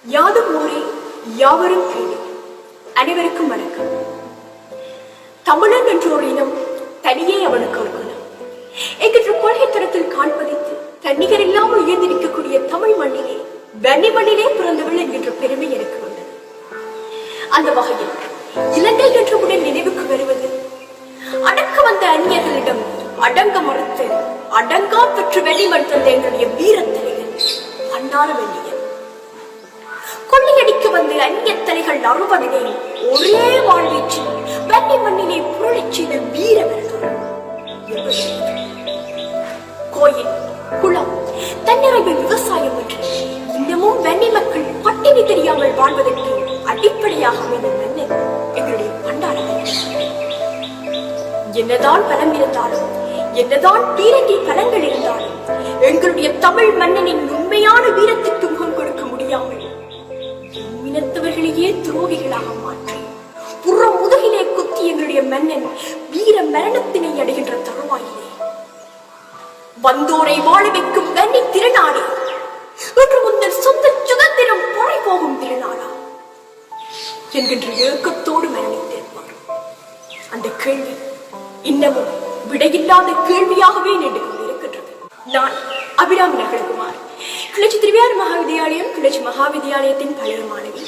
யாதும் ஊரே யாவரும் கேள்வி. அனைவருக்கும் வணக்கம். தமிழன் என்ற ஒரு இனம் தனியே அவனுக்கு ஒரு குணம் என்கின்ற கொள்கை தரத்தில் காண்பதித்து தன்னிகர் இல்லாமல் உயர்ந்திருக்கக்கூடிய தமிழ் மண்ணிலே வன்னி மண்ணிலே பிறந்தவள் என்கின்ற பெருமை எனக்கு உண்டு. அந்த வகையில் இலங்கை என்ற உடல் நினைவுக்கு வருவது அடக்க வந்த அந்நியர்களிடம் அடங்க மறுத்து அடங்கா பெற்று வெளிமண் தந்த எங்களுடைய வீரத்தலைகள் பண்டார வெள்ளியன். கொள்ளையடிக்க வந்து அந்நிய தலைகள் அறுபதிலே ஒரே வாழ்வீச்சில் வன்னி மண்ணிலே புரளிச் செய்த வீரவர்கள். கோயில், குளம், தன்னிறைவு விவசாயம் என்று இன்னமும் வன்னி மக்கள் பட்டினி தெரியாமல் வாழ்வதற்கு அடிப்படையாக அமைந்த மன்னன் எங்களுடைய பண்டார. என்னதான் பலம் இருந்தாலும், என்னதான் பீரங்கி பலங்கள் இருந்தாலும், எங்களுடைய தமிழ் மன்னனின் உண்மையான வீரத்துக்கு முகம் கொடுக்க முடியாமல் இனத்தவர்களையே துரோகிகளாக மாற்றி புற முதுகிலே குத்தி எங்களுடைய மன்னன் வீர மரணத்தினை அடைகின்ற தருவாயிலே வந்தோரை வாழ வைக்கும் வன்னி திருநாடே என்று முந்தன் சொந்த சுதந்திரம் பொறை போகும் திருநாளா என்கின்ற ஏக்கத்தோடு மரணித்திருப்பார். அந்த கேள்வி இன்னமும் விடையில்லாத கேள்வியாகவே நின்று கொண்டிருக்கின்றது. நான் அபிராமி நகரகுமார், கிளர்ச்சி திருவியார் மகாவித்யாலயம், கிளர்ச்சி மகாவித்யாலயத்தின் பழைய மாணவி.